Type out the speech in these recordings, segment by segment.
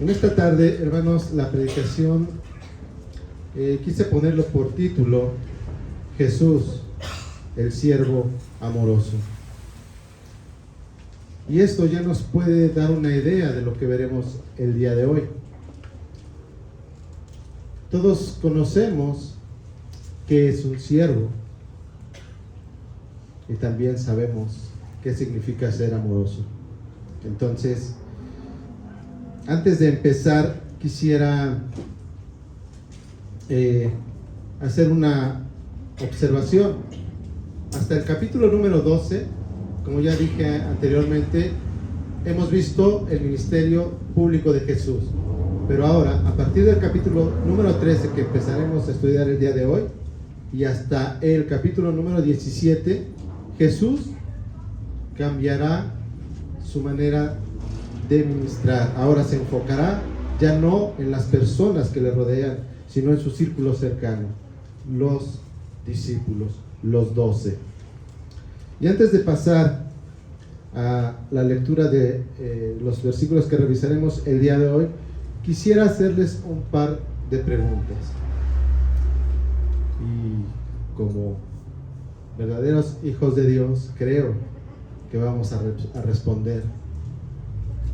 En esta tarde, hermanos, la predicación quise ponerlo por título: Jesús, el siervo amoroso. Y esto ya nos puede dar una idea de lo que veremos el día de hoy. Todos conocemos qué es un siervo y también sabemos qué significa ser amoroso. Entonces, antes de empezar, quisiera hacer una observación. Hasta el capítulo número 12, como ya dije anteriormente, hemos visto el ministerio público de Jesús. Pero ahora, a partir del capítulo número 13, que empezaremos a estudiar el día de hoy, y hasta el capítulo número 17, Jesús cambiará su manera de ministrar. Ahora se enfocará ya no en las personas que le rodean, sino en su círculo cercano, los discípulos, los 12. Y antes de pasar a la lectura de los versículos que revisaremos el día de hoy, quisiera hacerles un par de preguntas. Y como verdaderos hijos de Dios, creo que vamos a responder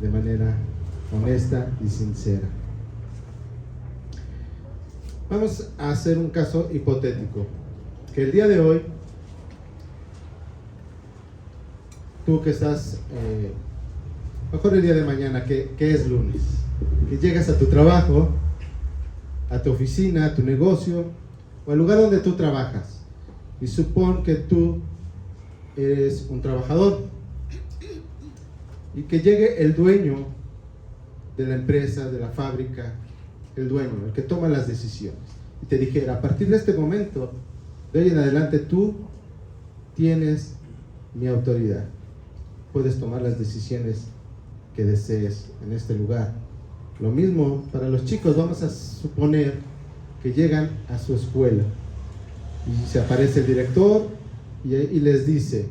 de manera honesta y sincera. Vamos a hacer un caso hipotético. Que el día de hoy, tú que estás, mejor el día de mañana, que es lunes, que llegas a tu trabajo, a tu oficina, a tu negocio, o al lugar donde tú trabajas, y supón que tú eres un trabajador, y que llegue el dueño de la empresa, de la fábrica, el dueño, el que toma las decisiones, y te dijera: a partir de este momento, de hoy en adelante, tú tienes mi autoridad, puedes tomar las decisiones que desees en este lugar. Lo mismo para los chicos. Vamos a suponer que llegan a su escuela y se aparece el director y les dice: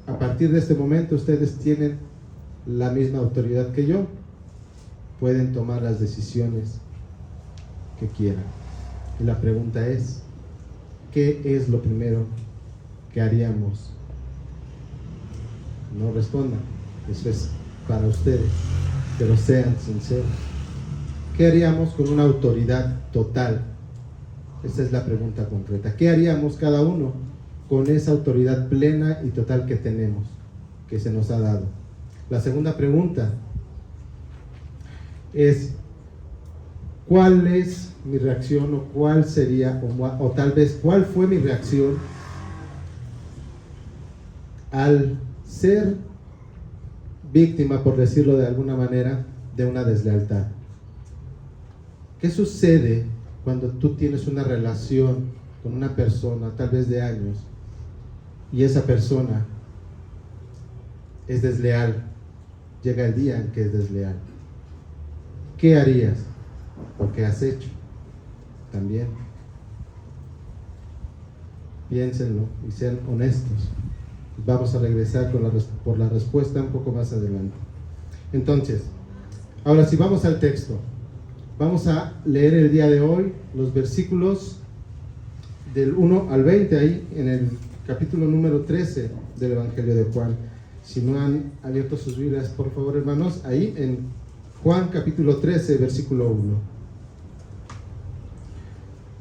a partir de este momento ustedes tienen la misma autoridad que yo, pueden tomar las decisiones que quieran. Y la pregunta es: ¿qué es lo primero que haríamos? No respondan, eso es para ustedes, pero sean sinceros. ¿Qué haríamos con una autoridad total? Esa es la pregunta concreta. ¿Qué haríamos cada uno con esa autoridad plena y total que tenemos, que se nos ha dado? La segunda pregunta es: ¿cuál es mi reacción, o cuál sería, o tal vez cuál fue mi reacción al ser víctima, por decirlo de alguna manera, de una deslealtad? ¿Qué sucede cuando tú tienes una relación con una persona, tal vez de años, y esa persona es desleal? Llega el día en que es desleal. ¿Qué harías? ¿O qué has hecho? También piénsenlo y sean honestos. Vamos a regresar por la respuesta un poco más adelante. Entonces, ahora sí, vamos al texto. Vamos a leer el día de hoy los versículos del 1 al 20, ahí en el capítulo número 13 del Evangelio de Juan. Si no han abierto sus Biblias, por favor, hermanos, ahí en Juan capítulo 13, versículo 1.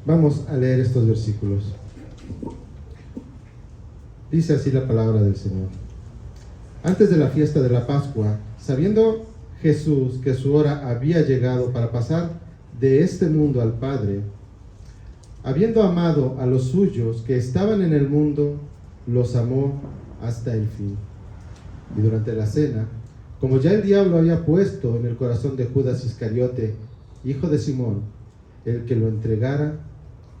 Vamos a leer estos versículos. Dice así la palabra del Señor. Antes de la fiesta de la Pascua, sabiendo Jesús que su hora había llegado para pasar de este mundo al Padre, habiendo amado a los suyos que estaban en el mundo, los amó hasta el fin. Y durante la cena, como ya el diablo había puesto en el corazón de Judas Iscariote, hijo de Simón, el que lo entregara,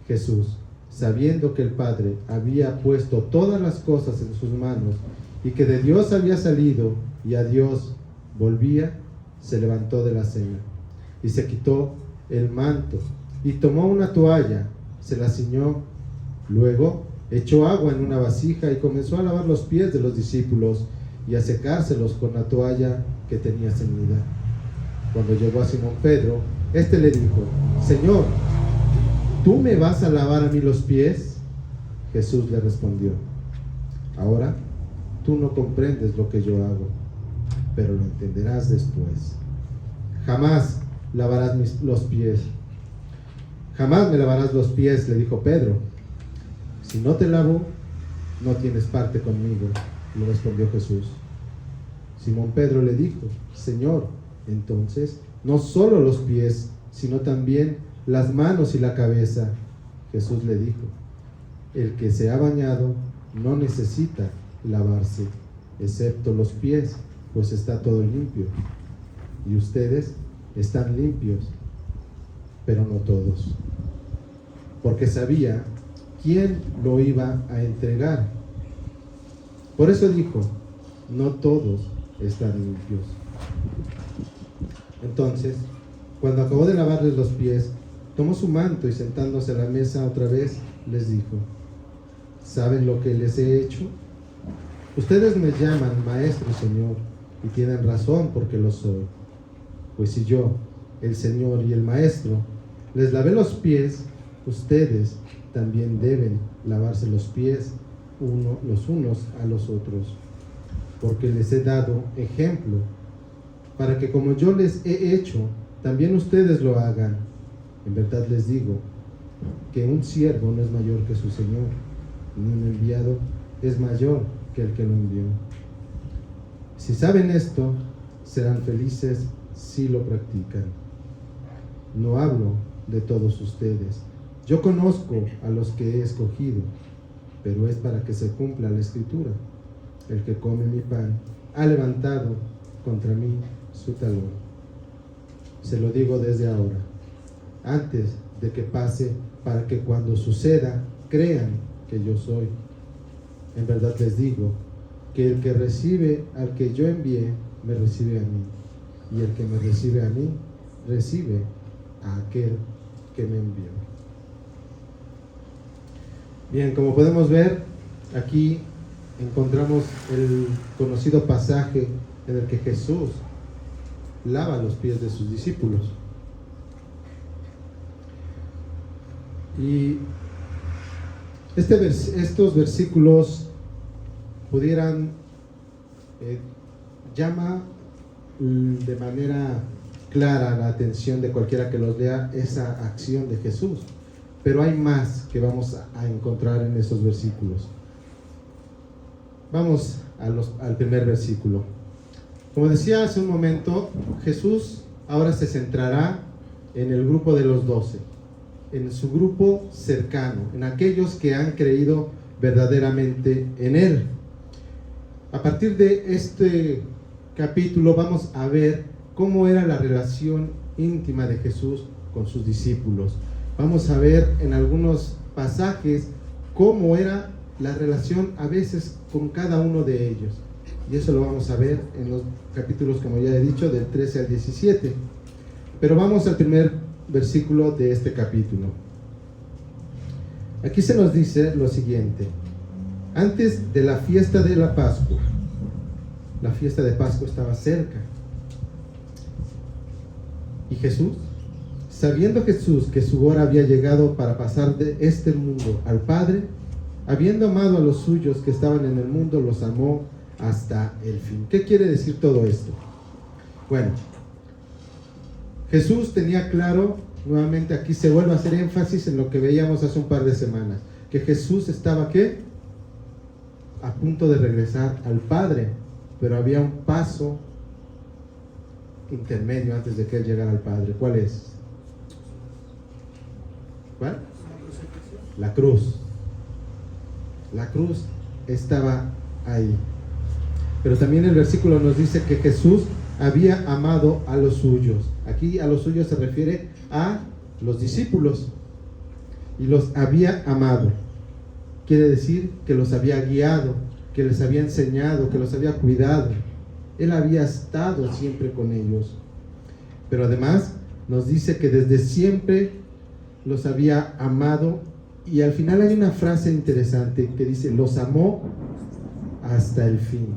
Jesús, sabiendo que el Padre había puesto todas las cosas en sus manos y que de Dios había salido y a Dios volvía, se levantó de la cena y se quitó el manto y tomó una toalla, se la ciñó, luego echó agua en una vasija y comenzó a lavar los pies de los discípulos y a secárselos con la toalla que tenía ceñida. Cuando llegó a Simón Pedro, éste le dijo: Señor, ¿tú me vas a lavar a mí los pies? Jesús le respondió: ahora tú no comprendes lo que yo hago, pero lo entenderás después. Jamás lavarás los pies. Jamás me lavarás los pies, le dijo Pedro. Si no te lavo, no tienes parte conmigo, le respondió Jesús. Simón Pedro le dijo: Señor, entonces no solo los pies, sino también las manos y la cabeza. Jesús le dijo: el que se ha bañado no necesita lavarse, excepto los pies, pues está todo limpio. Y ustedes están limpios, pero no todos. Porque sabía quién lo iba a entregar. Por eso dijo: no todos están limpios. Entonces, cuando acabó de lavarles los pies, tomó su manto y sentándose a la mesa otra vez, les dijo: ¿saben lo que les he hecho? Ustedes me llaman maestro y señor, y tienen razón porque lo soy. Pues si yo, el Señor y el Maestro, les lavé los pies, ustedes también deben lavarse los pies los unos a los otros, porque les he dado ejemplo, para que como yo les he hecho, también ustedes lo hagan. En verdad les digo que un siervo no es mayor que su Señor, ni un enviado es mayor que el que lo envió. Si saben esto, serán felices si lo practican. No hablo de todos ustedes. Yo conozco a los que he escogido, pero es para que se cumpla la Escritura. El que come mi pan ha levantado contra mí su talón. Se lo digo desde ahora, antes de que pase, para que cuando suceda crean que yo soy. En verdad les digo que el que recibe al que yo envié, me recibe a mí, y el que me recibe a mí, recibe a aquel que me envió. Bien, como podemos ver, aquí encontramos el conocido pasaje en el que Jesús lava los pies de sus discípulos. Y estos versículos pudieran llama de manera clara la atención de cualquiera que los lea esa acción de Jesús, pero hay más que vamos a encontrar en esos versículos. Vamos al primer versículo. Como decía hace un momento, Jesús ahora se centrará en el grupo de los 12, en su grupo cercano, en aquellos que han creído verdaderamente en Él. A partir de este capítulo vamos a ver cómo era la relación íntima de Jesús con sus discípulos. Vamos a ver en algunos pasajes cómo era la relación a veces con cada uno de ellos. Y eso lo vamos a ver en los capítulos, como ya he dicho, del 13 al 17. Pero vamos al primer versículo de este capítulo. Aquí se nos dice lo siguiente: antes de la fiesta de la Pascua. La fiesta de Pascua estaba cerca. Y Jesús, sabiendo Jesús que su hora había llegado para pasar de este mundo al Padre, habiendo amado a los suyos que estaban en el mundo, los amó hasta el fin. ¿Qué quiere decir todo esto? Bueno, Jesús tenía claro, nuevamente aquí se vuelve a hacer énfasis en lo que veíamos hace un par de semanas, que Jesús estaba, ¿qué? A punto de regresar al Padre, pero había un paso intermedio antes de que Él llegara al Padre. ¿Cuál es? ¿Cuál? La cruz. La cruz estaba ahí. Pero también el versículo nos dice que Jesús había amado a los suyos. Aquí a los suyos se refiere a los discípulos. Y los había amado. Quiere decir que los había guiado, que les había enseñado, que los había cuidado. Él había estado siempre con ellos. Pero además nos dice que desde siempre los había amado. Y al final hay una frase interesante que dice: los amó hasta el fin.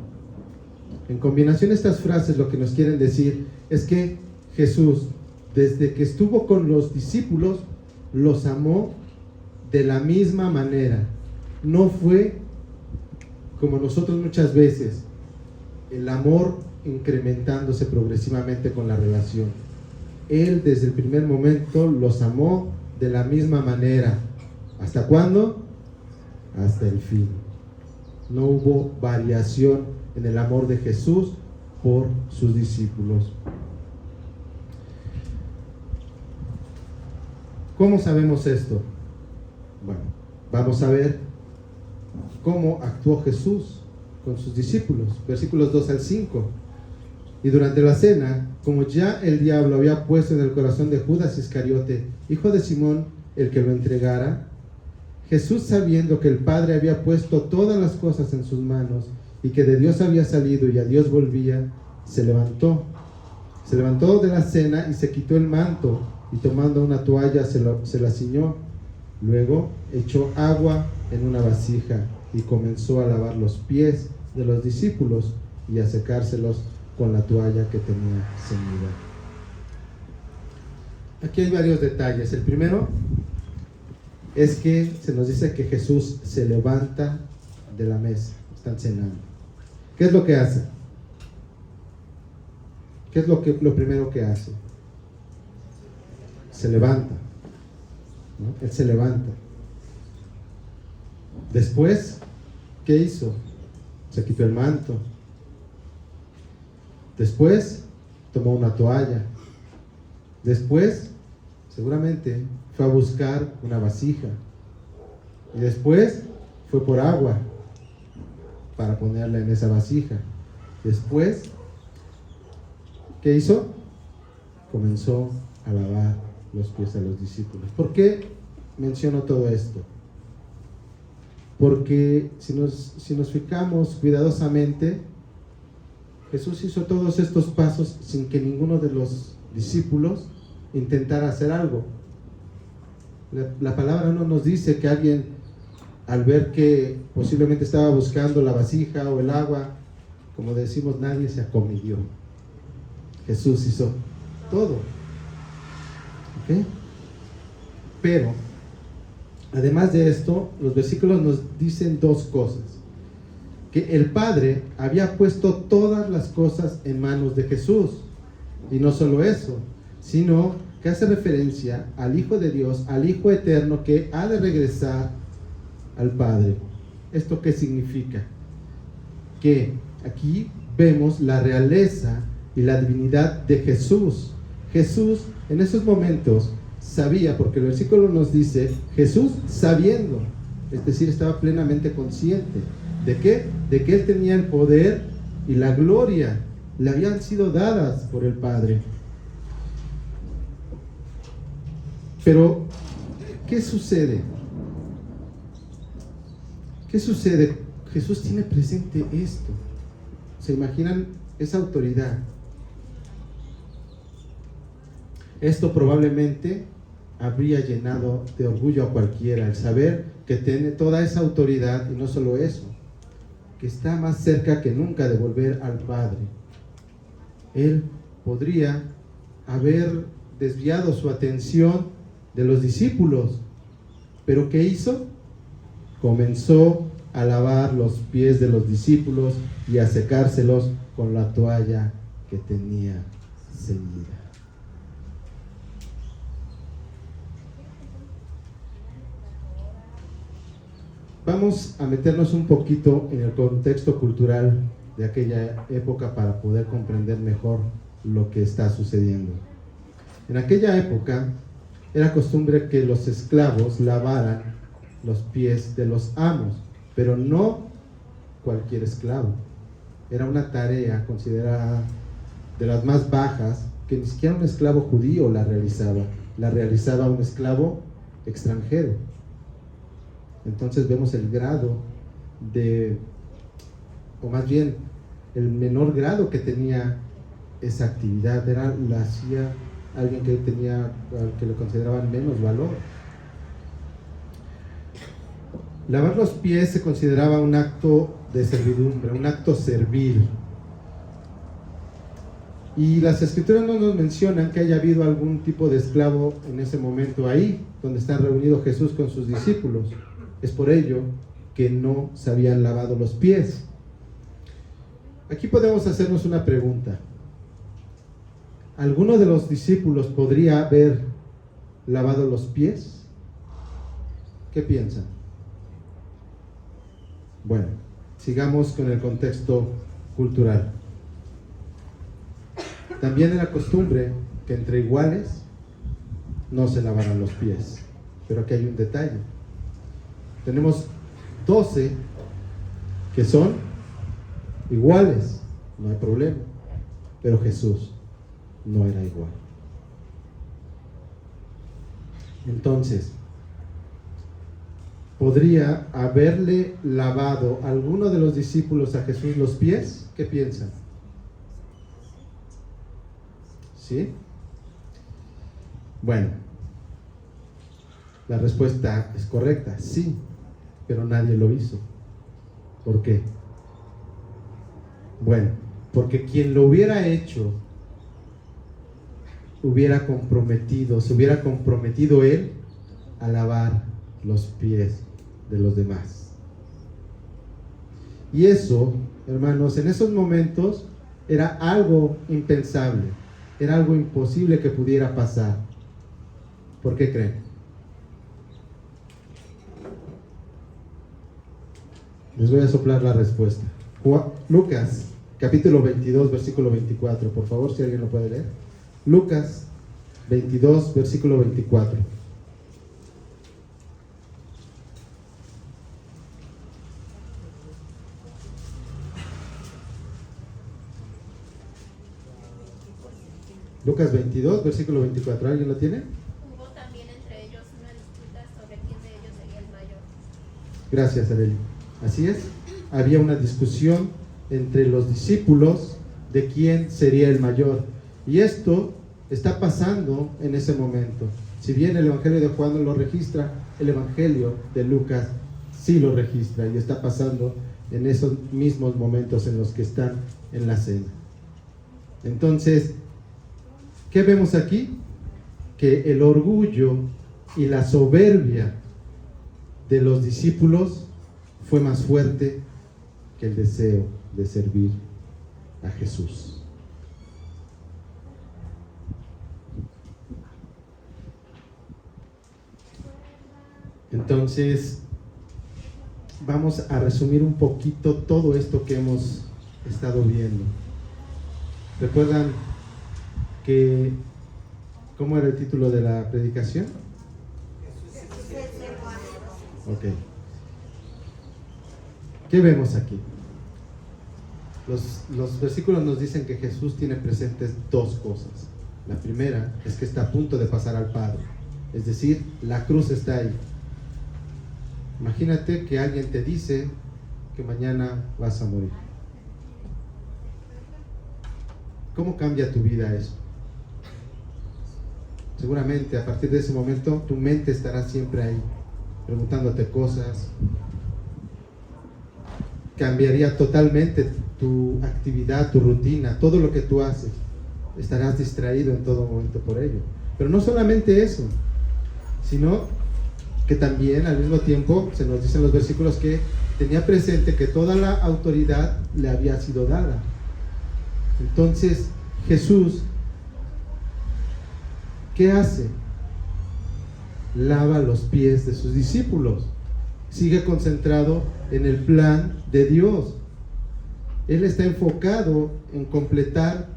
En combinación estas frases lo que nos quieren decir es que Jesús, desde que estuvo con los discípulos, los amó de la misma manera. No fue como nosotros muchas veces, el amor incrementándose progresivamente con la relación. Él desde el primer momento los amó de la misma manera. ¿Hasta cuándo? Hasta el fin. No hubo variación en el amor de Jesús por sus discípulos. ¿Cómo sabemos esto? Bueno, vamos a ver cómo actuó Jesús con sus discípulos. Versículos 2 al 5. Y durante la cena, como ya el diablo había puesto en el corazón de Judas Iscariote, hijo de Simón, el que lo entregara, Jesús, sabiendo que el Padre había puesto todas las cosas en sus manos y que de Dios había salido y a Dios volvía, se levantó de la cena y se quitó el manto, y tomando una toalla se la ciñó. Luego echó agua en una vasija y comenzó a lavar los pies de los discípulos y a secárselos con la toalla que tenía ceñida. Aquí hay varios detalles. El primero es que se nos dice que Jesús se levanta de la mesa. Están cenando. ¿Qué es lo que hace? ¿Qué es lo primero que hace? Se levanta, ¿no? Él se levanta. Después, ¿qué hizo? Se quitó el manto. Después, tomó una toalla. Después, seguramente, fue a buscar una vasija. Y después, fue por agua para ponerla en esa vasija. Después, ¿qué hizo? Comenzó a lavar los pies a los discípulos. ¿Por qué menciono todo esto? Porque si nos fijamos cuidadosamente, Jesús hizo todos estos pasos sin que ninguno de los discípulos intentara hacer algo. La palabra no nos dice que alguien, al ver que posiblemente estaba buscando la vasija o el agua, como decimos, nadie se acomidió. Jesús hizo todo. ¿Ok? Pero, además de esto, los versículos nos dicen dos cosas. Que el Padre había puesto todas las cosas en manos de Jesús. Y no solo eso, sino que hace referencia al Hijo de Dios, al Hijo eterno que ha de regresar al Padre. ¿Esto qué significa? Que aquí vemos la realeza y la divinidad de Jesús. Jesús en esos momentos sabía, porque el versículo nos dice, Jesús sabiendo, es decir, estaba plenamente consciente. ¿De qué? De que Él tenía el poder y la gloria, le habían sido dadas por el Padre. Pero, ¿qué sucede? ¿Qué sucede? Jesús tiene presente esto. ¿Se imaginan esa autoridad? Esto probablemente habría llenado de orgullo a cualquiera, el saber que tiene toda esa autoridad, y no solo eso, que está más cerca que nunca de volver al Padre. Él podría haber desviado su atención de los discípulos, pero ¿qué hizo? Comenzó a lavar los pies de los discípulos y a secárselos con la toalla que tenía ceñida. Vamos a meternos un poquito en el contexto cultural de aquella época para poder comprender mejor lo que está sucediendo. En aquella época era costumbre que los esclavos lavaran los pies de los amos, pero no cualquier esclavo. Era una tarea considerada de las más bajas, que ni siquiera un esclavo judío la realizaba un esclavo extranjero. Entonces vemos el grado o más bien el menor grado que tenía esa actividad, la hacía alguien que le consideraban menos valor. Lavar los pies se consideraba un acto de servidumbre, un acto servil. Y las escrituras no nos mencionan que haya habido algún tipo de esclavo en ese momento ahí, donde está reunido Jesús con sus discípulos. Es por ello que no se habían lavado los pies. Aquí podemos hacernos una pregunta. ¿Alguno de los discípulos podría haber lavado los pies? ¿Qué piensan? Bueno, sigamos con el contexto cultural. También era costumbre que entre iguales no se lavaran los pies. Pero aquí hay un detalle. Tenemos 12 que son iguales, no hay problema. Pero Jesús no era igual. Entonces, ¿podría haberle lavado alguno de los discípulos a Jesús los pies? ¿Qué piensan? ¿Sí? Bueno, la respuesta es correcta, sí, pero nadie lo hizo. ¿Por qué? Bueno, porque quien lo hubiera hecho se hubiera comprometido él a lavar los pies de los demás. Y eso, hermanos, en esos momentos era algo impensable. Era algo imposible que pudiera pasar. ¿Por qué creen? Les voy a soplar la respuesta. Lucas, capítulo 22, versículo 24. Por favor, si alguien lo puede leer. Lucas 22, versículo 24. Lucas 22, versículo 24. ¿Alguien lo tiene? Hubo también entre ellos una disputa sobre quién de ellos sería el mayor. Gracias, Arely. Así es. Había una discusión entre los discípulos de quién sería el mayor. Y esto está pasando en ese momento. Si bien el Evangelio de Juan no lo registra, el Evangelio de Lucas sí lo registra. Y está pasando en esos mismos momentos en los que están en la cena. Entonces, ¿qué vemos aquí? Que el orgullo y la soberbia de los discípulos fue más fuerte que el deseo de servir a Jesús. Entonces, vamos a resumir un poquito todo esto que hemos estado viendo. ¿Recuerdan cómo era el título de la predicación? Ok. ¿Qué vemos aquí? Los versículos nos dicen que Jesús tiene presentes dos cosas. La primera es que está a punto de pasar al Padre. Es decir, la cruz está ahí. Imagínate que alguien te dice que mañana vas a morir. ¿Cómo cambia tu vida eso? Seguramente a partir de ese momento tu mente estará siempre ahí, preguntándote cosas. Cambiaría totalmente tu actividad, tu rutina, todo lo que tú haces. Estarás distraído en todo momento por ello. Pero no solamente eso, sino que también al mismo tiempo se nos dicen los versículos que tenía presente que toda la autoridad le había sido dada. Entonces Jesús, ¿qué hace? Lava los pies de sus discípulos. Sigue concentrado en el plan de Dios. Él está enfocado en completar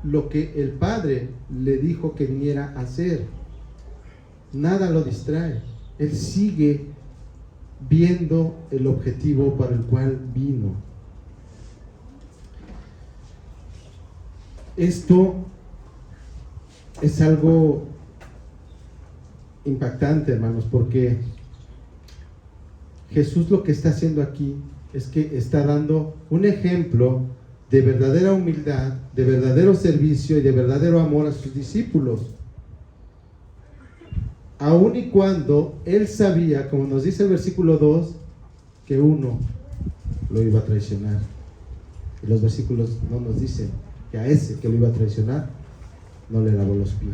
lo que el Padre le dijo que viniera a hacer. Nada lo distrae. Él sigue viendo el objetivo para el cual vino. Esto es algo impactante, hermanos, porque Jesús lo que está haciendo aquí es que está dando un ejemplo de verdadera humildad, de verdadero servicio y de verdadero amor a sus discípulos. Aun y cuando él sabía, como nos dice el versículo 2, que uno lo iba a traicionar. Y los versículos no nos dicen que a ese que lo iba a traicionar no le lavó los pies.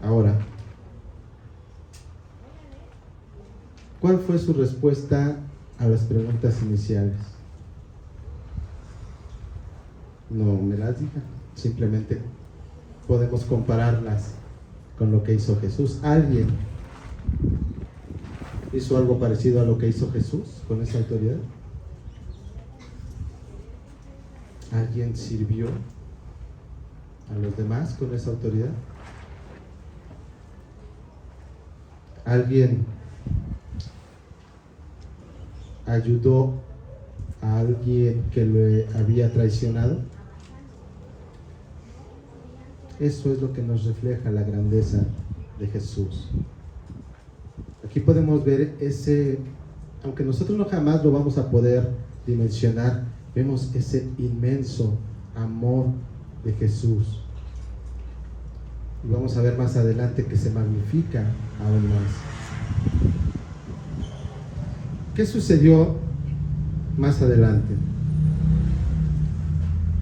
Ahora, ¿cuál fue su respuesta a las preguntas iniciales? No me las digan, simplemente podemos compararlas con lo que hizo Jesús. ¿Alguien hizo algo parecido a lo que hizo Jesús con esa autoridad? ¿Alguien sirvió a los demás con esa autoridad? ¿Alguien ayudó a alguien que le había traicionado? Eso es lo que nos refleja la grandeza de Jesús. Aquí podemos ver ese, aunque nosotros no jamás lo vamos a poder dimensionar, vemos ese inmenso amor de Jesús. Y vamos a ver más adelante que se magnifica aún más. ¿Qué sucedió más adelante?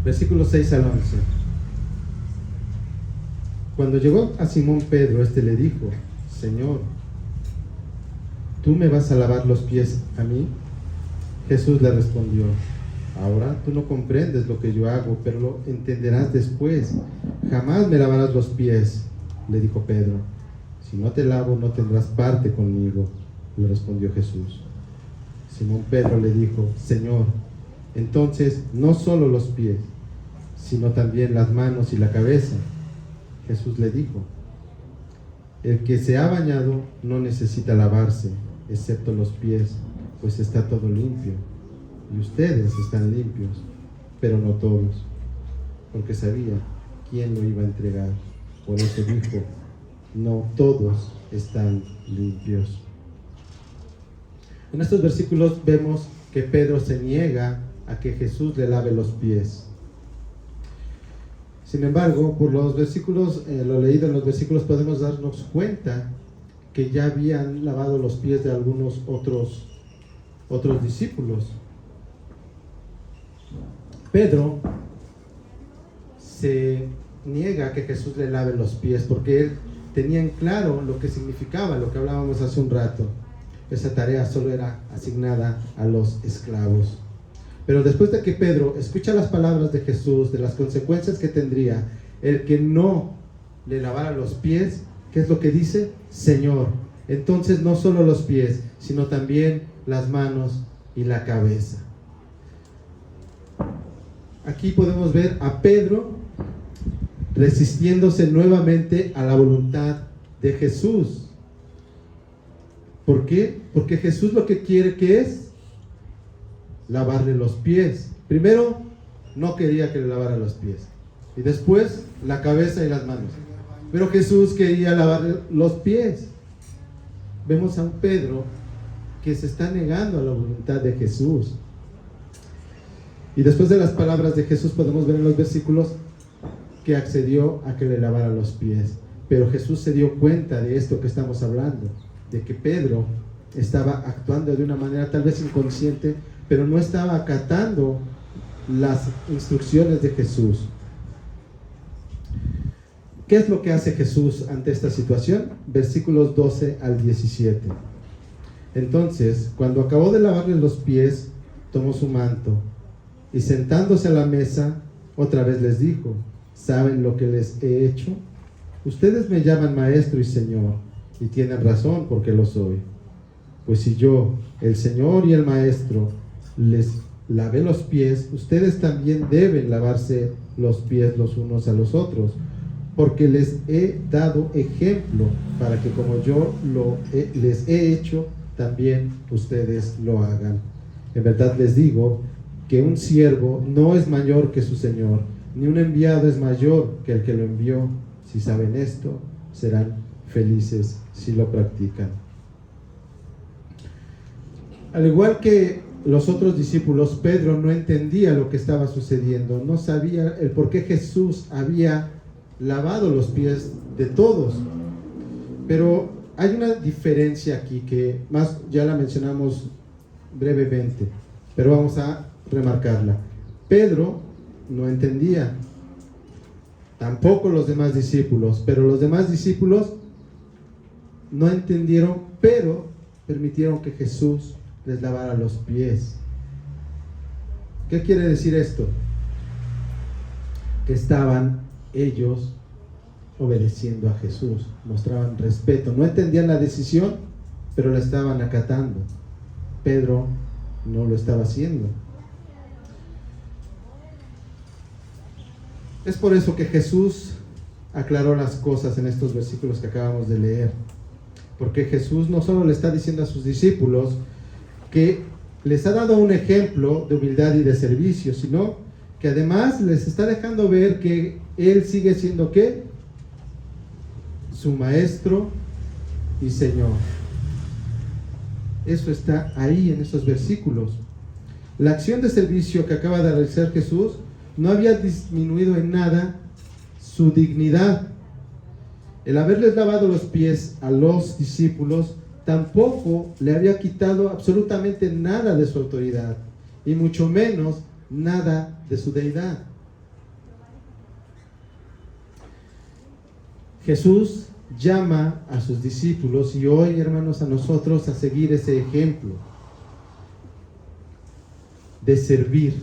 Versículos 6 al 11. Cuando llegó a Simón Pedro, este le dijo: Señor, ¿tú me vas a lavar los pies a mí? Jesús le respondió: ahora tú no comprendes lo que yo hago, pero lo entenderás después. Jamás me lavarás los pies, le dijo Pedro. Si no te lavo, no tendrás parte conmigo, le respondió Jesús. Simón Pedro le dijo: Señor, entonces no solo los pies, sino también las manos y la cabeza. Jesús le dijo: el que se ha bañado no necesita lavarse, excepto los pies, pues está todo limpio. Y ustedes están limpios, pero no todos, porque sabía quién lo iba a entregar. Por eso dijo: no todos están limpios. En estos versículos vemos que Pedro se niega a que Jesús le lave los pies. Sin embargo, por los versículos, lo leído en los versículos, podemos darnos cuenta que ya habían lavado los pies de algunos otros discípulos. Pedro se niega a que Jesús le lave los pies porque él tenía en claro lo que significaba, lo que hablábamos hace un rato. Esa tarea solo era asignada a los esclavos. Pero después de que Pedro escucha las palabras de Jesús, de las consecuencias que tendría el que no le lavara los pies, ¿qué es lo que dice? Señor. Entonces no solo los pies, sino también las manos y la cabeza. Aquí podemos ver a Pedro resistiéndose nuevamente a la voluntad de Jesús. ¿Por qué? Porque Jesús lo que quiere que es lavarle los pies. Primero, no quería que le lavara los pies. Y después, la cabeza y las manos. Pero Jesús quería lavarle los pies. Vemos a un Pedro que se está negando a la voluntad de Jesús. Y después de las palabras de Jesús podemos ver en los versículos que accedió a que le lavara los pies. Pero Jesús se dio cuenta de esto que estamos hablando, de que Pedro estaba actuando de una manera tal vez inconsciente, pero no estaba acatando las instrucciones de Jesús. ¿Qué es lo que hace Jesús ante esta situación? Versículos 12 al 17. Entonces, cuando acabó de lavarle los pies, tomó su manto y sentándose a la mesa, otra vez les dijo: ¿saben lo que les he hecho? Ustedes me llaman maestro y señor, y tienen razón porque lo soy. Pues si yo, el Señor y el Maestro, les lavé los pies, ustedes también deben lavarse los pies los unos a los otros, porque les he dado ejemplo para que como yo les he hecho, también ustedes lo hagan. En verdad les digo que un siervo no es mayor que su Señor, ni un enviado es mayor que el que lo envió. Si saben esto, serán felices si lo practican. Al igual que los otros discípulos, Pedro no entendía lo que estaba sucediendo, no sabía el por qué Jesús había lavado los pies de todos. Pero hay una diferencia aquí que más ya la mencionamos brevemente, pero vamos a remarcarla. Pedro no entendía, tampoco los demás discípulos, pero los demás discípulos no entendieron, pero permitieron que Jesús les lavara los pies. ¿Qué quiere decir esto? Que estaban ellos obedeciendo a Jesús, mostraban respeto, no entendían la decisión, pero la estaban acatando. Pedro no lo estaba haciendo. Es por eso que Jesús aclaró las cosas en estos versículos que acabamos de leer, porque Jesús no solo le está diciendo a sus discípulos que les ha dado un ejemplo de humildad y de servicio, sino que además les está dejando ver que Él sigue siendo ¿qué? Su Maestro y Señor. Eso está ahí en esos versículos. La acción de servicio que acaba de realizar Jesús no había disminuido en nada su dignidad. El haberles lavado los pies a los discípulos tampoco le había quitado absolutamente nada de su autoridad, y mucho menos nada de su deidad. Jesús llama a sus discípulos y hoy, hermanos, a nosotros a seguir ese ejemplo de servir.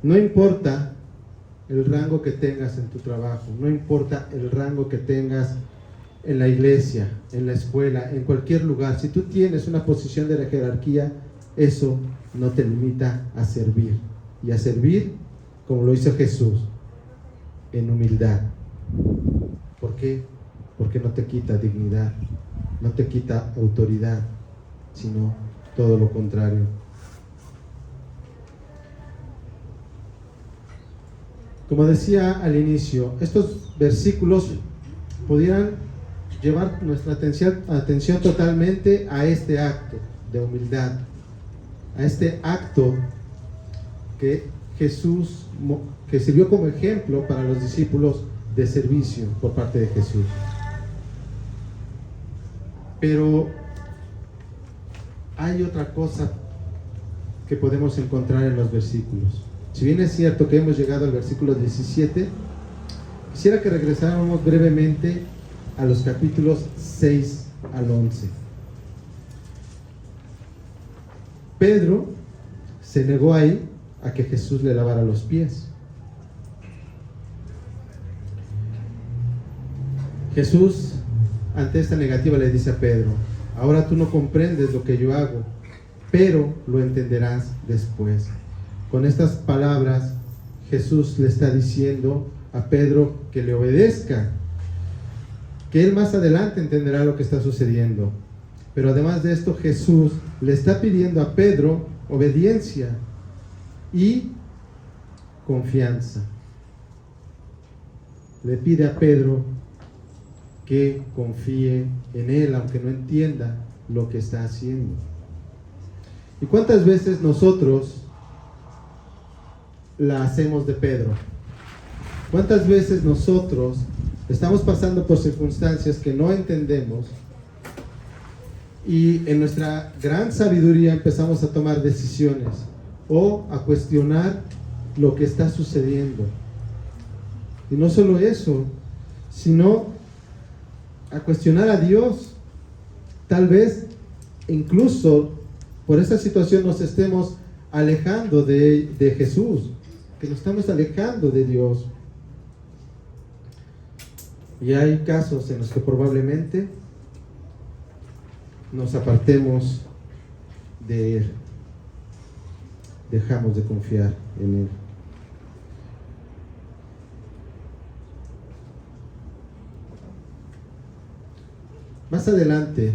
No importa el rango que tengas en tu trabajo, no importa el rango que tengas en la iglesia, en la escuela, en cualquier lugar. Si tú tienes una posición de la jerarquía, eso no te limita a servir. Y a servir como lo hizo Jesús, en humildad. ¿Por qué? Porque no te quita dignidad, no te quita autoridad, sino todo lo contrario. Como decía al inicio, estos versículos pudieran llevar nuestra atención totalmente a este acto de humildad, a este acto que Jesús, que sirvió como ejemplo para los discípulos de servicio por parte de Jesús. Pero hay otra cosa que podemos encontrar en los versículos. Si bien es cierto que hemos llegado al versículo 17, quisiera que regresáramos brevemente a los capítulos 6 al 11. Pedro se negó ahí a que Jesús le lavara los pies. Jesús, ante esta negativa, le dice a Pedro: ahora tú no comprendes lo que yo hago, pero lo entenderás después. Con estas palabras, Jesús le está diciendo a Pedro que le obedezca, que él más adelante entenderá lo que está sucediendo. Pero además de esto, Jesús le está pidiendo a Pedro obediencia y confianza. Le pide a Pedro que confíe en él, aunque no entienda lo que está haciendo. ¿Y cuántas veces nosotros la hacemos de Pedro? ¿Cuántas veces nosotros estamos pasando por circunstancias que no entendemos y en nuestra gran sabiduría empezamos a tomar decisiones o a cuestionar lo que está sucediendo? Y no solo eso, sino a cuestionar a Dios. Tal vez incluso por esa situación nos estemos alejando de Jesús, que nos estamos alejando de Dios. Y hay casos en los que probablemente nos apartemos de Él, dejamos de confiar en Él. Más adelante,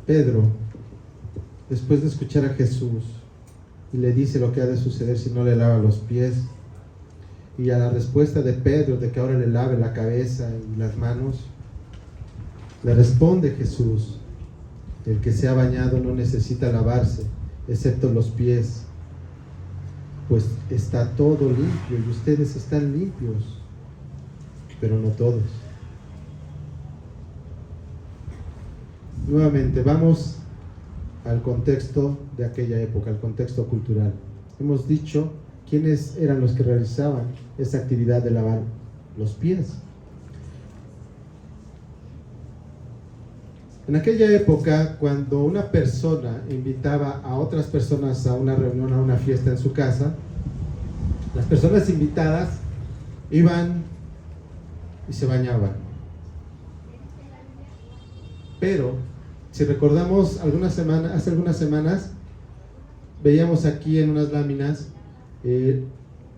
Pedro, después de escuchar a Jesús, y le dice lo que ha de suceder si no le lava los pies, y a la respuesta de Pedro de que ahora le lave la cabeza y las manos, le responde Jesús: el que se ha bañado no necesita lavarse, excepto los pies, pues está todo limpio y ustedes están limpios, pero no todos. Nuevamente, vamos al contexto de aquella época, al contexto cultural. Hemos dicho quiénes eran los que realizaban esa actividad de lavar los pies. En aquella época, cuando una persona invitaba a otras personas a una reunión, a una fiesta en su casa, las personas invitadas iban y se bañaban. Pero, si recordamos hace algunas semanas, veíamos aquí en unas láminas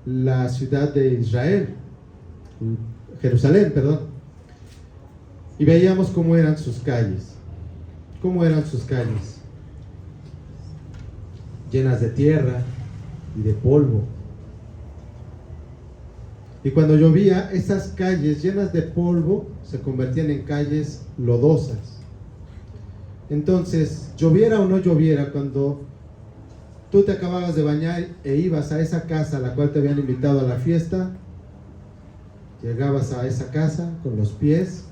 la ciudad de Israel, Jerusalén, perdón, y veíamos cómo eran sus calles. Llenas de tierra y de polvo. Y cuando llovía, esas calles llenas de polvo se convertían en calles lodosas. Entonces, lloviera o no lloviera, cuando tú te acababas de bañar e ibas a esa casa a la cual te habían invitado a la fiesta, llegabas a esa casa con los pies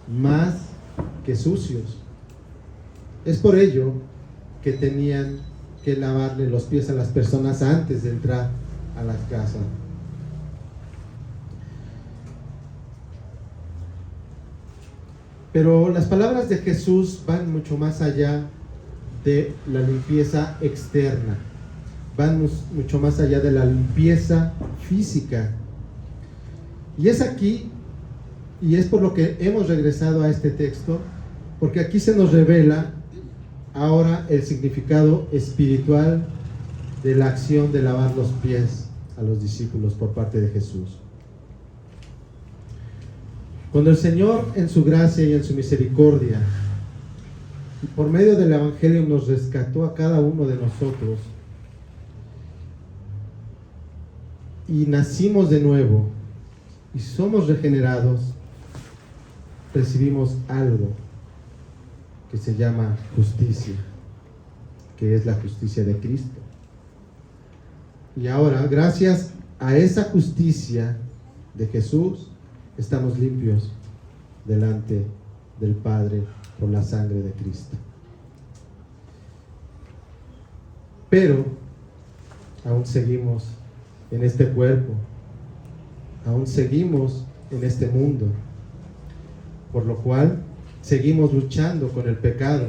más que sucios. Es por ello que tenían que lavarle los pies a las personas antes de entrar a las casas. Pero las palabras de Jesús van mucho más allá de la limpieza externa, van mucho más allá de la limpieza física. Y es aquí, y es por lo que hemos regresado a este texto, porque aquí se nos revela ahora el significado espiritual de la acción de lavar los pies a los discípulos por parte de Jesús. Cuando el Señor, en su gracia y en su misericordia, por medio del Evangelio, nos rescató a cada uno de nosotros y nacimos de nuevo y somos regenerados, recibimos algo que se llama justicia, que es la justicia de Cristo. Y ahora, gracias a esa justicia de Jesús, estamos limpios delante del Padre por la sangre de Cristo. Pero aún seguimos en este cuerpo, aún seguimos en este mundo, por lo cual seguimos luchando con el pecado,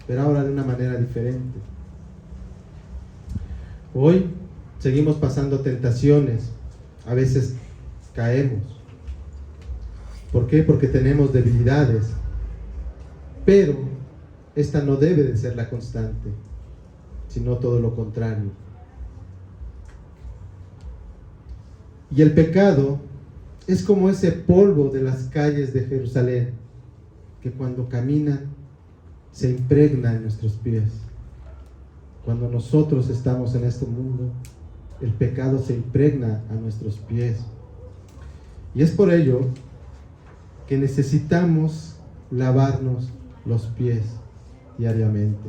pero ahora de una manera diferente. Hoy seguimos pasando tentaciones, a veces caemos. ¿Por qué? Porque tenemos debilidades, pero esta no debe de ser la constante, sino todo lo contrario. Y el pecado es como ese polvo de las calles de Jerusalén, que cuando caminan se impregna en nuestros pies. Cuando nosotros estamos en este mundo, el pecado se impregna a nuestros pies. Y es por ello que necesitamos lavarnos los pies diariamente.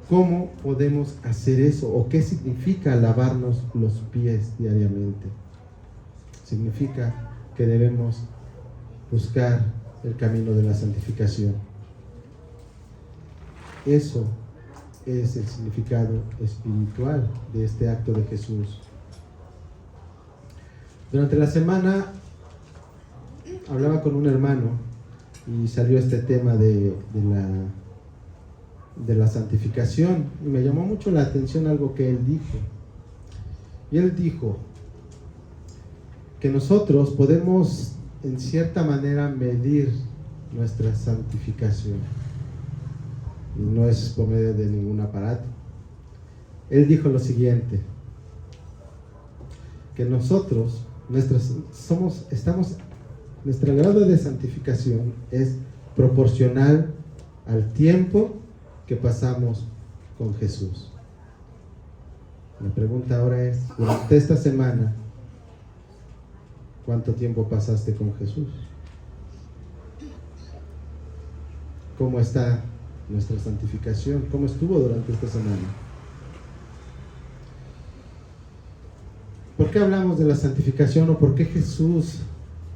¿Cómo podemos hacer eso? ¿O qué significa lavarnos los pies diariamente? Significa que debemos buscar el camino de la santificación. Eso es el significado espiritual de este acto de Jesús. Durante la semana hablaba con un hermano y salió este tema de la santificación, y me llamó mucho la atención algo que él dijo. Y él dijo que nosotros podemos en cierta manera medir nuestra santificación, y no es por medio de ningún aparato. Él dijo lo siguiente, que nosotros nuestro grado de santificación es proporcional al tiempo que pasamos con Jesús. La pregunta ahora es, durante esta semana, ¿cuánto tiempo pasaste con Jesús? ¿Cómo está nuestra santificación? ¿Cómo estuvo durante esta semana? ¿Por qué hablamos de la santificación o por qué Jesús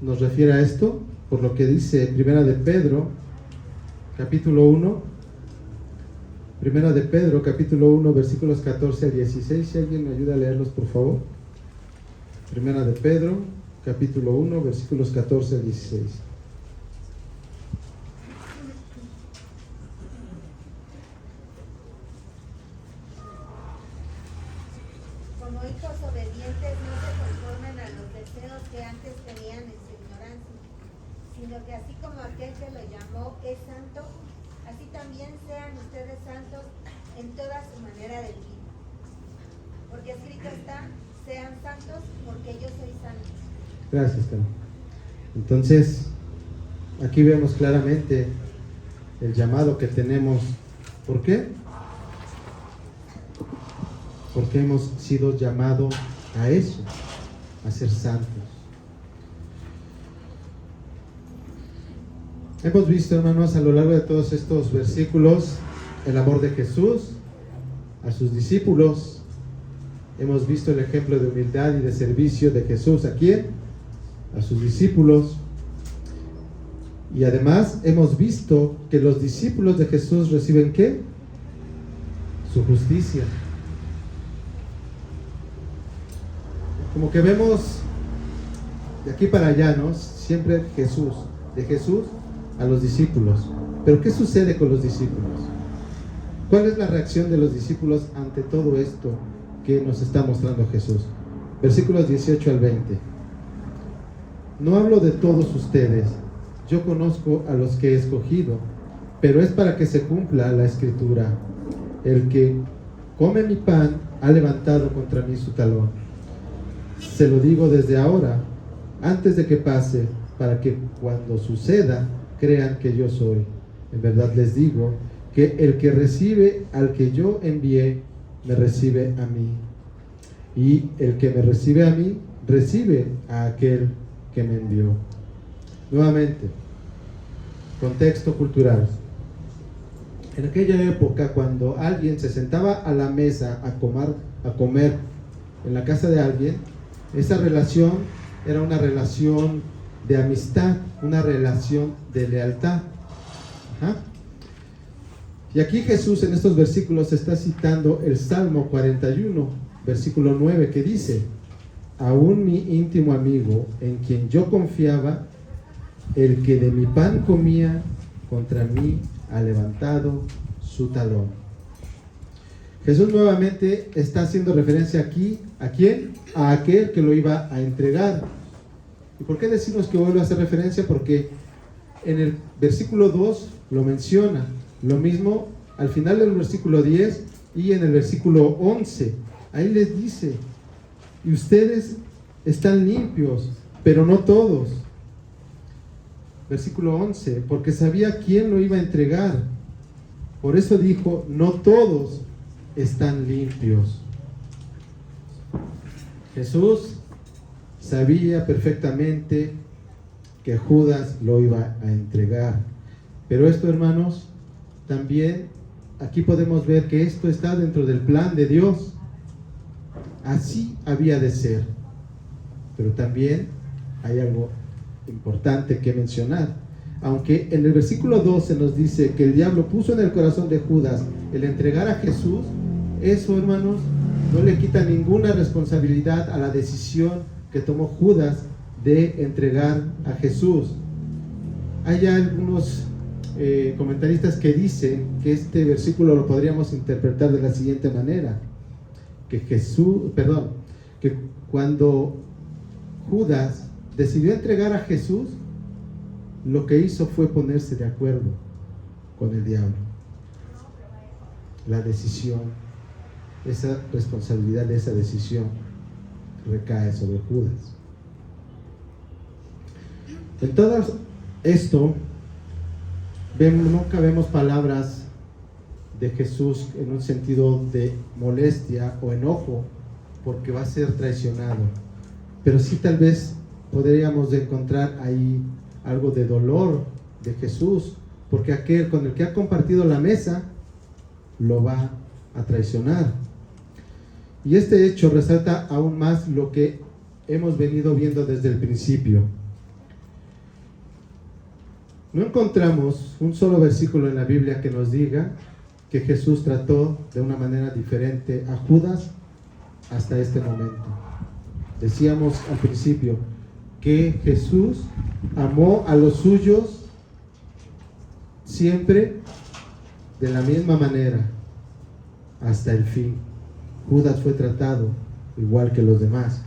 nos refiere a esto? Por lo que dice Primera de Pedro, capítulo 1. Primera de Pedro, capítulo 1, versículos 14 al 16. Si alguien me ayuda a leerlos, por favor. Primera de Pedro, capítulo 1, versículos 14 al 16. Como hijos obedientes, no se conformen a los deseos que antes tenían en su ignorancia, sino que así como aquel que lo llamó es santo, así también sean ustedes santos en toda su manera de vivir. Porque escrito está, sean santos porque yo soy santo. Gracias, Carmen. Entonces, aquí vemos claramente el llamado que tenemos. ¿Por qué? Porque hemos sido llamados a eso, a ser santos. Hemos visto, hermanos, a lo largo de todos estos versículos, el amor de Jesús a sus discípulos. Hemos visto el ejemplo de humildad y de servicio de Jesús. ¿A quién? A sus discípulos. Y además hemos visto que los discípulos de Jesús reciben ¿qué? Su justicia. Como que vemos de aquí para allá, ¿no? Siempre Jesús, de Jesús a los discípulos. Pero ¿qué sucede con los discípulos? ¿Cuál es la reacción de los discípulos ante todo esto que nos está mostrando Jesús? Versículos 18 al 20. No hablo de todos ustedes, yo conozco a los que he escogido, pero es para que se cumpla la escritura. El que come mi pan ha levantado contra mí su talón. Se lo digo desde ahora, antes de que pase, para que cuando suceda crean que yo soy. En verdad les digo que el que recibe al que yo envié, me recibe a mí. Y el que me recibe a mí, recibe a aquel que me envió. Nuevamente, contexto cultural. En aquella época, cuando alguien se sentaba a la mesa a comer en la casa de alguien, esa relación era una relación de amistad, una relación de lealtad. Ajá. Y aquí Jesús en estos versículos está citando el Salmo 41, versículo 9, que dice: aún mi íntimo amigo, en quien yo confiaba, el que de mi pan comía, contra mí ha levantado su talón. Jesús nuevamente está haciendo referencia aquí, ¿a quién? A aquel que lo iba a entregar. ¿Y por qué decimos que vuelve a hacer referencia? Porque en el versículo 2 lo menciona, lo mismo al final del versículo 10 y en el versículo 11. Ahí les dice: y ustedes están limpios, pero no todos. Versículo 11, porque sabía quién lo iba a entregar. Por eso dijo, no todos están limpios. Jesús sabía perfectamente que Judas lo iba a entregar. Pero esto, hermanos, también aquí podemos ver que esto está dentro del plan de Dios. Así había de ser. Pero también hay algo importante que mencionar. Aunque en el versículo 12 nos dice que el diablo puso en el corazón de Judas el entregar a Jesús, eso, hermanos, no le quita ninguna responsabilidad a la decisión que tomó Judas de entregar a Jesús. Hay algunos comentaristas que dicen que este versículo lo podríamos interpretar de la siguiente manera: que que cuando Judas decidió entregar a Jesús, lo que hizo fue ponerse de acuerdo con el diablo. La decisión, esa responsabilidad de esa decisión recae sobre Judas. En todo esto nunca vemos palabras de Jesús en un sentido de molestia o enojo porque va a ser traicionado, pero sí tal vez podríamos encontrar ahí algo de dolor de Jesús, porque aquel con el que ha compartido la mesa lo va a traicionar. Y este hecho resalta aún más lo que hemos venido viendo desde el principio. No encontramos un solo versículo en la Biblia que nos diga que Jesús trató de una manera diferente a Judas hasta este momento. Decíamos al principio que Jesús amó a los suyos siempre de la misma manera hasta el fin. Judas fue tratado igual que los demás.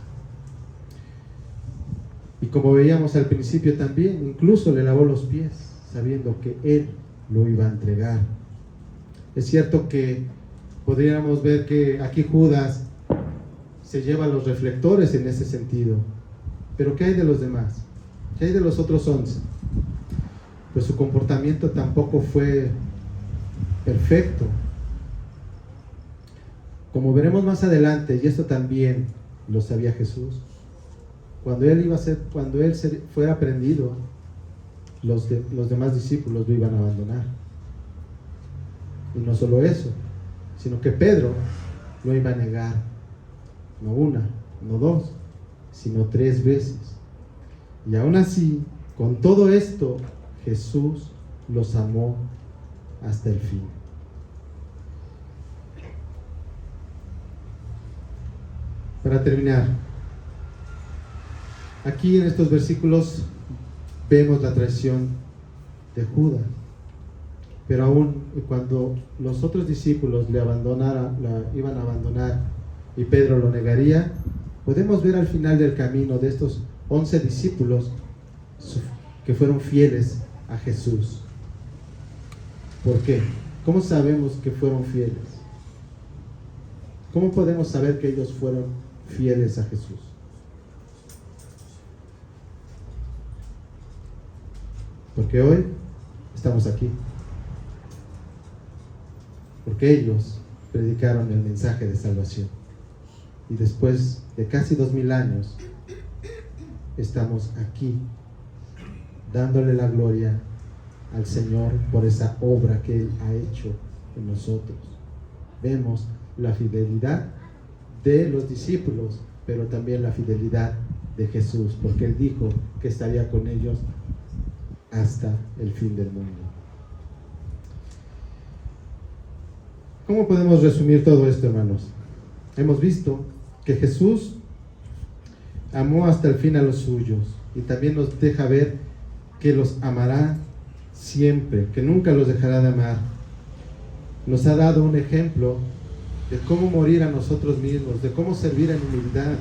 Y como veíamos al principio también, incluso le lavó los pies, sabiendo que él lo iba a entregar. Es cierto que podríamos ver que aquí Judas se lleva los reflectores en ese sentido. Pero ¿qué hay de los demás? ¿Qué hay de los otros 11? Pues su comportamiento tampoco fue perfecto. Como veremos más adelante, y esto también lo sabía Jesús, cuando él fuera prendido, los demás discípulos lo iban a abandonar. Y no solo eso, sino que Pedro lo iba a negar, no una, no dos, sino 3 veces. Y aún así, con todo esto, Jesús los amó hasta el fin. Para terminar, aquí en estos versículos vemos la traición de Judas. Pero aún cuando los otros discípulos iban a abandonar y Pedro lo negaría, podemos ver al final del camino de estos 11 discípulos que fueron fieles a Jesús. ¿Por qué? ¿Cómo sabemos que fueron fieles? ¿Cómo podemos saber que ellos fueron fieles a Jesús? Porque hoy estamos aquí. Porque ellos predicaron el mensaje de salvación. Y después de casi 2000 años, estamos aquí, dándole la gloria al Señor por esa obra que Él ha hecho en nosotros. Vemos la fidelidad de los discípulos, pero también la fidelidad de Jesús, porque Él dijo que estaría con ellos hasta el fin del mundo. ¿Cómo podemos resumir todo esto, hermanos? Hemos visto que Jesús amó hasta el fin a los suyos y también nos deja ver que los amará siempre, que nunca los dejará de amar. Nos ha dado un ejemplo de cómo morir a nosotros mismos, de cómo servir en humildad.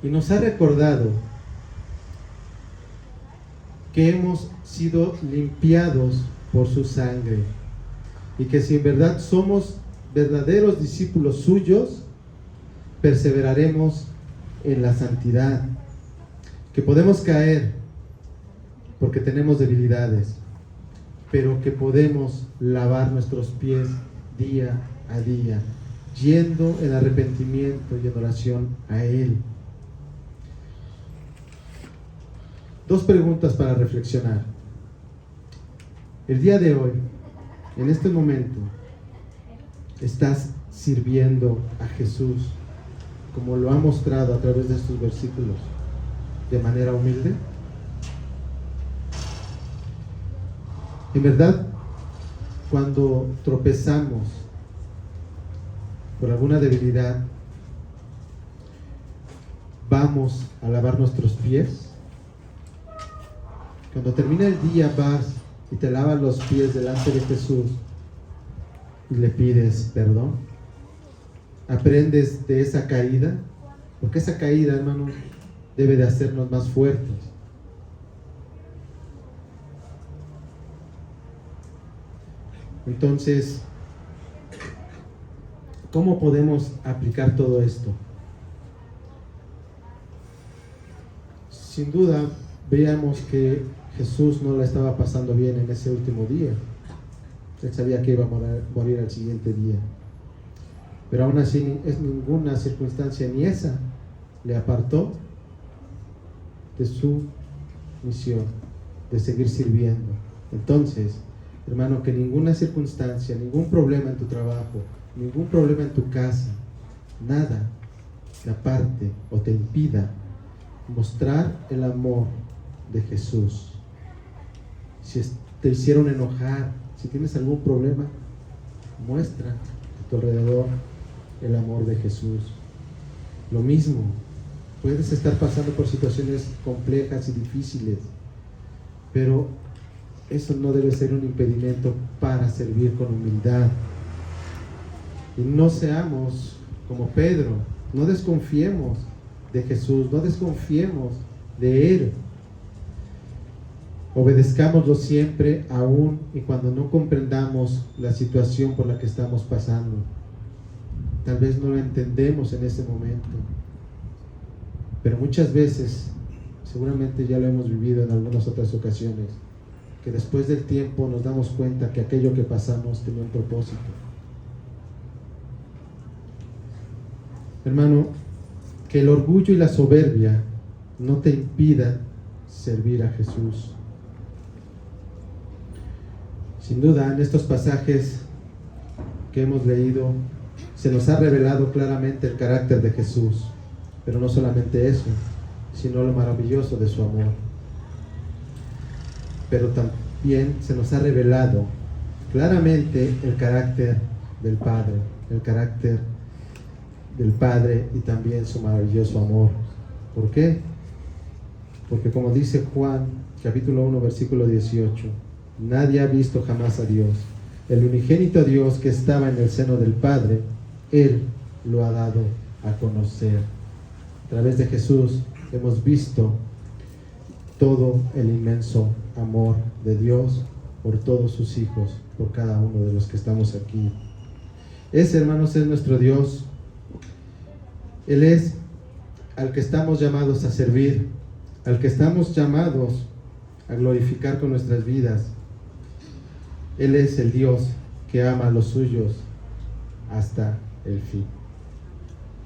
Y nos ha recordado que hemos sido limpiados por su sangre y que si en verdad somos verdaderos discípulos suyos, perseveraremos en la santidad, que podemos caer porque tenemos debilidades, pero que podemos lavar nuestros pies día a día, yendo en arrepentimiento y en oración a Él. 2 preguntas para reflexionar. El día de hoy, en este momento, ¿estás sirviendo a Jesús como lo ha mostrado a través de estos versículos, de manera humilde? En verdad, cuando tropezamos por alguna debilidad, ¿vamos a lavar nuestros pies? Cuando termina el día vas y te lavas los pies delante de Jesús y le pides perdón. ¿Aprendes de esa caída? Porque esa caída, hermano, debe de hacernos más fuertes. Entonces, ¿cómo podemos aplicar todo esto? Sin duda, veamos que Jesús no la estaba pasando bien en ese último día. Él sabía que iba a morir al siguiente día. Pero aún así, es ninguna circunstancia ni esa le apartó de su misión, de seguir sirviendo. Entonces, hermano, que ninguna circunstancia, ningún problema en tu trabajo, ningún problema en tu casa, nada te aparte o te impida mostrar el amor de Jesús. Si te hicieron enojar, si tienes algún problema, muestra a tu alrededor el amor de Jesús. Lo mismo, puedes estar pasando por situaciones complejas y difíciles, pero eso no debe ser un impedimento para servir con humildad. Y no seamos como Pedro, no desconfiemos de Jesús, no desconfiemos de Él. Obedezcámoslo siempre, aún y cuando no comprendamos la situación por la que estamos pasando. Tal vez no lo entendemos en ese momento, pero muchas veces, seguramente ya lo hemos vivido en algunas otras ocasiones, que después del tiempo nos damos cuenta que aquello que pasamos tenía un propósito. Hermano, que el orgullo y la soberbia no te impidan servir a Jesús. Sin duda, en estos pasajes que hemos leído, se nos ha revelado claramente el carácter de Jesús, pero no solamente eso, sino lo maravilloso de su amor. Pero también se nos ha revelado claramente el carácter del Padre, el carácter del Padre y también su maravilloso amor. ¿Por qué? Porque como dice Juan, capítulo 1, versículo 18, nadie ha visto jamás a Dios. El unigénito Dios que estaba en el seno del Padre, Él lo ha dado a conocer. A través de Jesús hemos visto todo el inmenso amor de Dios por todos sus hijos, por cada uno de los que estamos aquí. Ese, hermanos, es nuestro Dios. Él es al que estamos llamados a servir, al que estamos llamados a glorificar con nuestras vidas. Él es el Dios que ama a los suyos hasta el fin.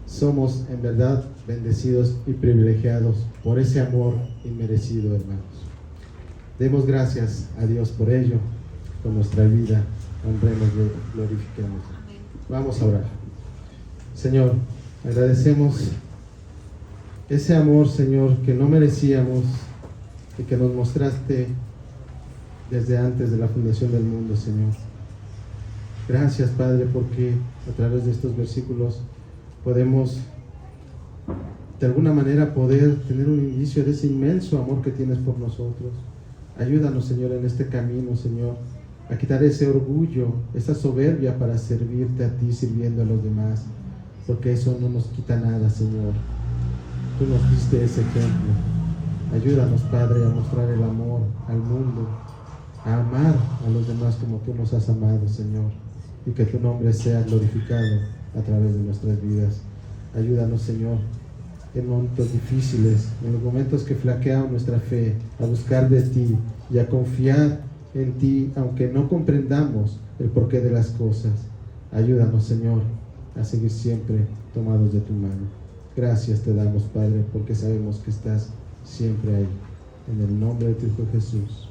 Somos en verdad bendecidos y privilegiados por ese amor inmerecido, hermanos. Demos gracias a Dios por ello, con nuestra vida, honrémosle, glorifiquemos. Vamos a orar. Señor, agradecemos ese amor, Señor, que no merecíamos y que nos mostraste desde antes de la fundación del mundo, Señor. Gracias, Padre, porque a través de estos versículos podemos de alguna manera poder tener un indicio de ese inmenso amor que tienes por nosotros. Ayúdanos, Señor, en este camino, Señor, a quitar ese orgullo, esa soberbia para servirte a ti, sirviendo a los demás, porque eso no nos quita nada, Señor. Tú nos diste ese ejemplo. Ayúdanos, Padre, a mostrar el amor al mundo, a amar a los demás como tú nos has amado, Señor, y que tu nombre sea glorificado a través de nuestras vidas. Ayúdanos, Señor, en momentos difíciles, en los momentos que flaquean nuestra fe, a buscar de ti y a confiar en ti, aunque no comprendamos el porqué de las cosas. Ayúdanos, Señor, a seguir siempre tomados de tu mano. Gracias te damos, Padre, porque sabemos que estás siempre ahí. En el nombre de tu Hijo Jesús.